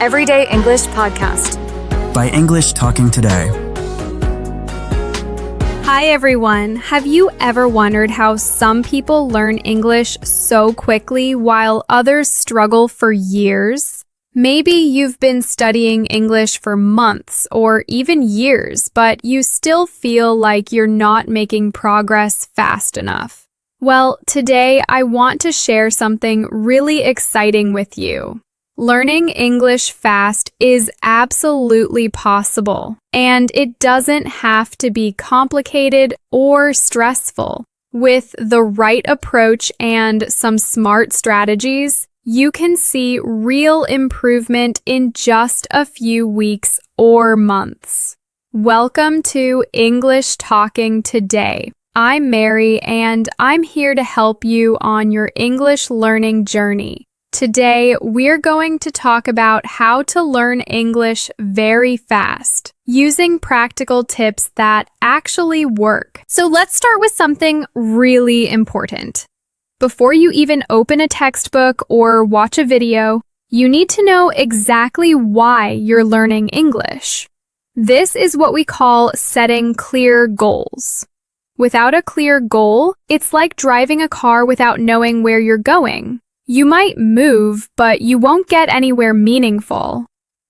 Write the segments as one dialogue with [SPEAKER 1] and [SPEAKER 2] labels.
[SPEAKER 1] Everyday English Podcast
[SPEAKER 2] by English Talking Today.
[SPEAKER 3] Hi everyone. Have you ever wondered how some people learn English so quickly while others struggle for years? Maybe you've been studying English for months or even years, but you still feel like you're not making progress fast enough. Well, today I want to share something really exciting with you. Learning English fast is absolutely possible, and it doesn't have to be complicated or stressful. With the right approach and some smart strategies, you can see real improvement in just a few weeks or months. Welcome to English Talking Today. I'm Mary, and I'm here to help you on your English learning journey. Today, we're going to talk about how to learn English very fast, using practical tips that actually work. So let's start with something really important. Before you even open a textbook or watch a video, you need to know exactly why you're learning English. This is what we call setting clear goals. Without a clear goal, it's like driving a car without knowing where you're going. You might move, but you won't get anywhere meaningful.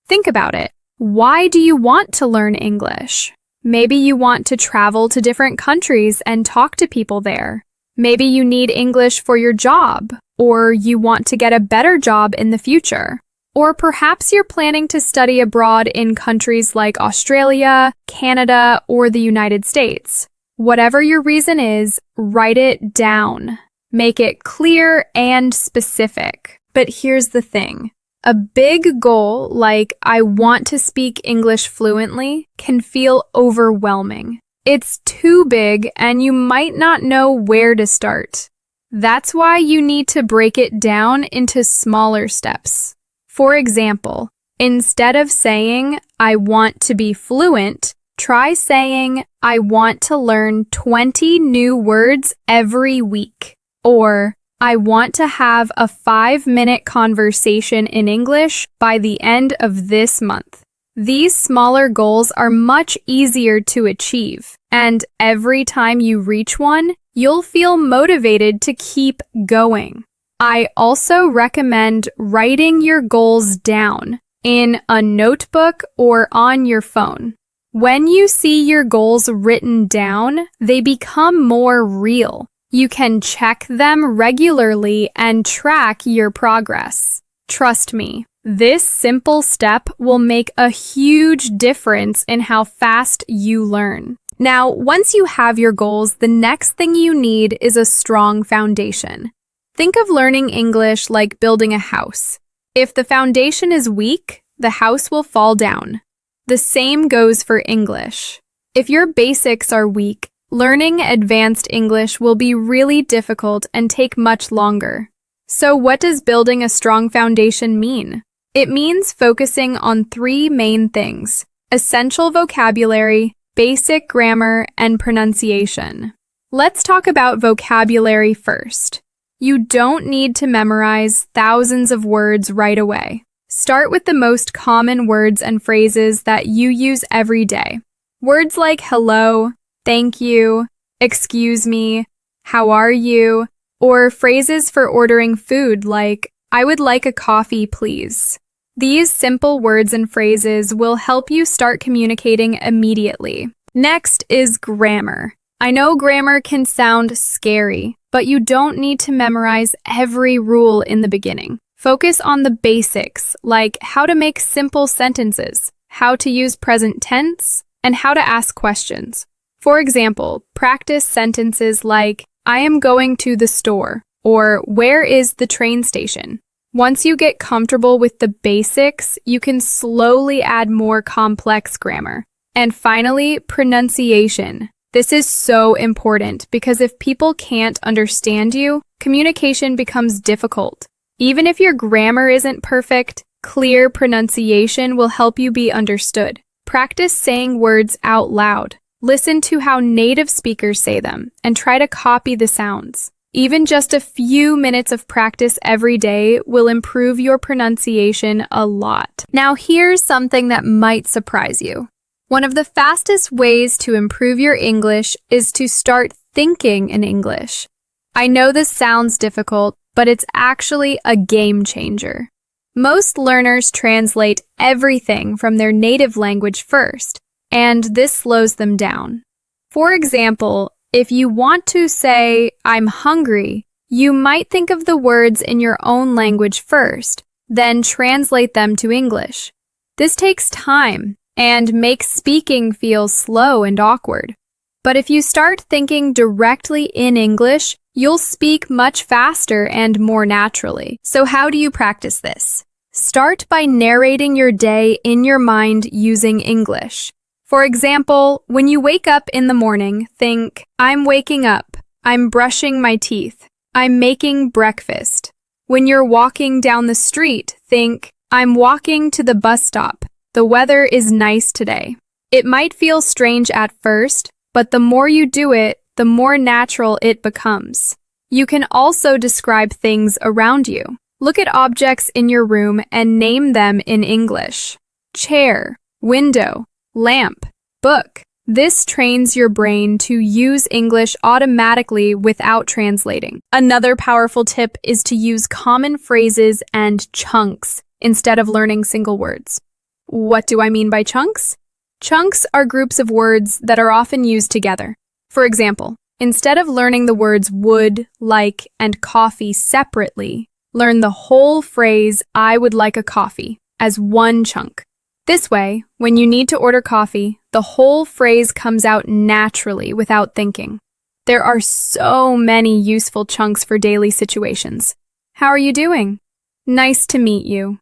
[SPEAKER 3] Think about it. Why do you want to learn English? Maybe you want to travel to different countries and talk to people there. Maybe you need English for your job, or you want to get a better job in the future. Or perhaps you're planning to study abroad in countries like Australia, Canada, or the United States. Whatever your reason is, write it down. Make it clear and specific. But here's the thing. A big goal like I want to speak English fluently can feel overwhelming. It's too big and you might not know where to start. That's why you need to break it down into smaller steps. For example, instead of saying, I want to be fluent, try saying, I want to learn 20 new words every week. Or, I want to have a 5-minute conversation in English by the end of this month. These smaller goals are much easier to achieve, and every time you reach one, you'll feel motivated to keep going. I also recommend writing your goals down in a notebook or on your phone. When you see your goals written down, they become more real. You can check them regularly and track your progress. Trust me, this simple step will make a huge difference in how fast you learn. Now, once you have your goals, the next thing you need is a strong foundation. Think of learning English like building a house. If the foundation is weak, the house will fall down. The same goes for English. If your basics are weak, learning advanced English will be really difficult and take much longer. So what does building a strong foundation mean? It means focusing on 3 main things: essential vocabulary, basic grammar, and pronunciation. Let's talk about vocabulary first. You don't need to memorize thousands of words right away. Start with the most common words and phrases that you use every day. Words like hello, thank you, excuse me, how are you, or phrases for ordering food like, I would like a coffee, please. These simple words and phrases will help you start communicating immediately. Next is grammar. I know grammar can sound scary, but you don't need to memorize every rule in the beginning. Focus on the basics, like how to make simple sentences, how to use present tense, and how to ask questions. For example, practice sentences like, I am going to the store, or where is the train station? Once you get comfortable with the basics, you can slowly add more complex grammar. And finally, pronunciation. This is so important because if people can't understand you, communication becomes difficult. Even if your grammar isn't perfect, clear pronunciation will help you be understood. Practice saying words out loud. Listen to how native speakers say them and try to copy the sounds. Even just a few minutes of practice every day will improve your pronunciation a lot. Now, here's something that might surprise you. One of the fastest ways to improve your English is to start thinking in English. I know this sounds difficult, but it's actually a game changer. Most learners translate everything from their native language first, and this slows them down. For example, if you want to say, "I'm hungry," you might think of the words in your own language first, then translate them to English. This takes time and makes speaking feel slow and awkward. But if you start thinking directly in English, you'll speak much faster and more naturally. So how do you practice this? Start by narrating your day in your mind using English. For example, when you wake up in the morning, think, "I'm waking up, I'm brushing my teeth, I'm making breakfast." When you're walking down the street, think, "I'm walking to the bus stop, the weather is nice today." It might feel strange at first, but the more you do it, the more natural it becomes. You can also describe things around you. Look at objects in your room and name them in English. Chair, window, lamp, book. This trains your brain to use English automatically without translating. Another powerful tip is to use common phrases and chunks instead of learning single words. What do I mean by chunks? Chunks are groups of words that are often used together. For example, instead of learning the words would, like, and coffee separately, learn the whole phrase, "I would like a coffee," as one chunk. This way, when you need to order coffee, the whole phrase comes out naturally without thinking. There are so many useful chunks for daily situations. How are you doing? Nice to meet you.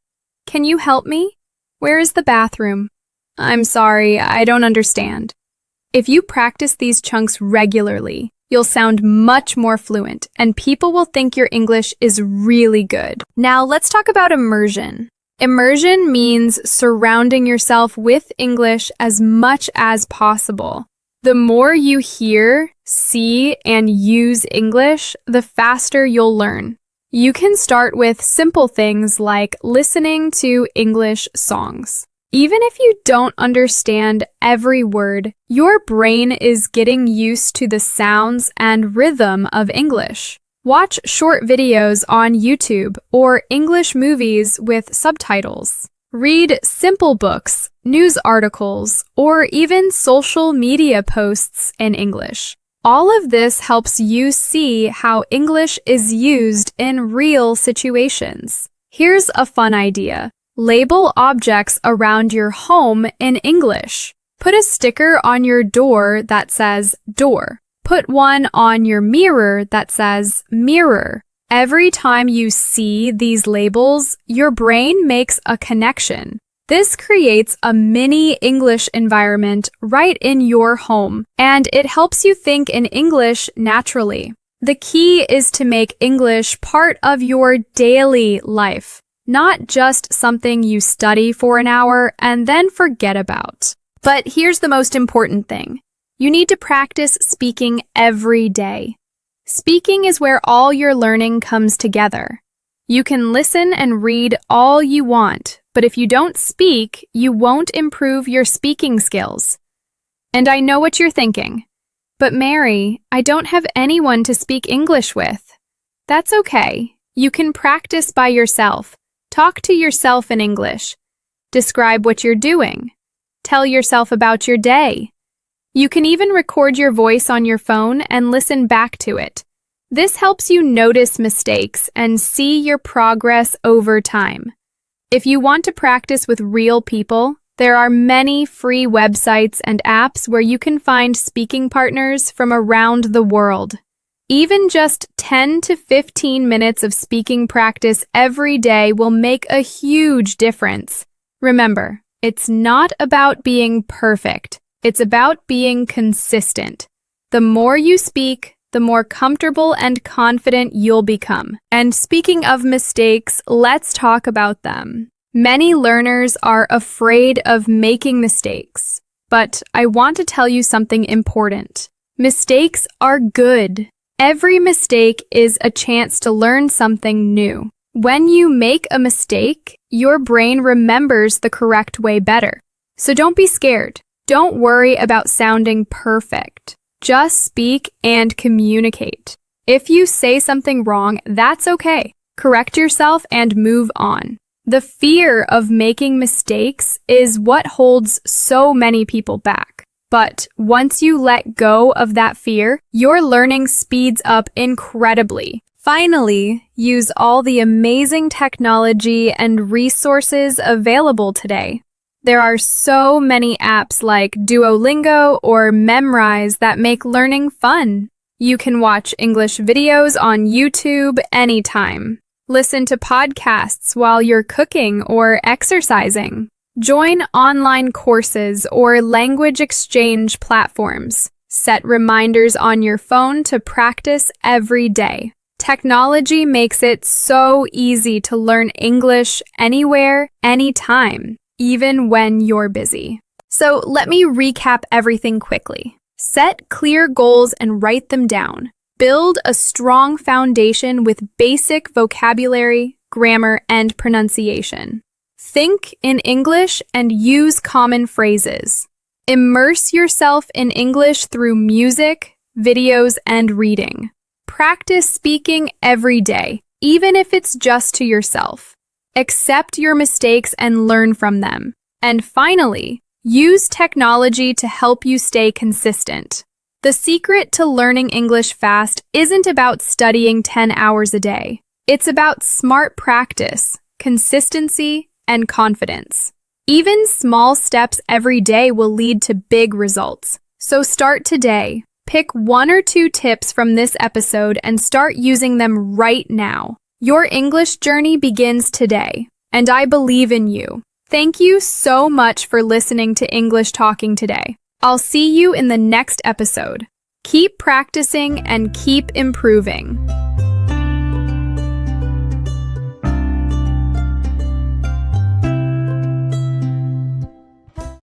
[SPEAKER 3] Can you help me? Where is the bathroom? I'm sorry, I don't understand. If you practice these chunks regularly, you'll sound much more fluent, and people will think your English is really good. Now, let's talk about immersion. Immersion means surrounding yourself with English as much as possible. The more you hear, see, and use English, the faster you'll learn. You can start with simple things like listening to English songs. Even if you don't understand every word, your brain is getting used to the sounds and rhythm of English. Watch short videos on YouTube or English movies with subtitles. Read simple books, news articles, or even social media posts in English. All of this helps you see how English is used in real situations. Here's a fun idea. Label objects around your home in English. Put a sticker on your door that says door. Put one on your mirror that says mirror. Every time you see these labels, your brain makes a connection. This creates a mini English environment right in your home, and it helps you think in English naturally. The key is to make English part of your daily life, not just something you study for an hour and then forget about. But here's the most important thing. You need to practice speaking every day. Speaking is where all your learning comes together. You can listen and read all you want, but if you don't speak, you won't improve your speaking skills. And I know what you're thinking. But Mary, I don't have anyone to speak English with. That's okay. You can practice by yourself. Talk to yourself in English. Describe what you're doing. Tell yourself about your day. You can even record your voice on your phone and listen back to it. This helps you notice mistakes and see your progress over time. If you want to practice with real people, there are many free websites and apps where you can find speaking partners from around the world. Even just 10 to 15 minutes of speaking practice every day will make a huge difference. Remember, it's not about being perfect. It's about being consistent. The more you speak, the more comfortable and confident you'll become. And speaking of mistakes, let's talk about them. Many learners are afraid of making mistakes, but I want to tell you something important. Mistakes are good. Every mistake is a chance to learn something new. When you make a mistake, your brain remembers the correct way better. So don't be scared. Don't worry about sounding perfect. Just speak and communicate. If you say something wrong, that's okay. Correct yourself and move on. The fear of making mistakes is what holds so many people back. But once you let go of that fear, your learning speeds up incredibly. Finally, use all the amazing technology and resources available today. There are so many apps like Duolingo or Memrise that make learning fun. You can watch English videos on YouTube anytime. Listen to podcasts while you're cooking or exercising. Join online courses or language exchange platforms. Set reminders on your phone to practice every day. Technology makes it so easy to learn English anywhere, anytime, even when you're busy. So let me recap everything quickly. Set clear goals and write them down. Build a strong foundation with basic vocabulary, grammar, and pronunciation. Think in English and use common phrases. Immerse yourself in English through music, videos, and reading. Practice speaking every day, even if it's just to yourself. Accept your mistakes and learn from them. And finally, use technology to help you stay consistent. The secret to learning English fast isn't about studying 10 hours a day. It's about smart practice, consistency, and confidence. Even small steps every day will lead to big results. So start today. Pick 1 or 2 tips from this episode and start using them right now. Your English journey begins today, and I believe in you. Thank you so much for listening to English Talking today. I'll see you in the next episode. Keep practicing and keep improving.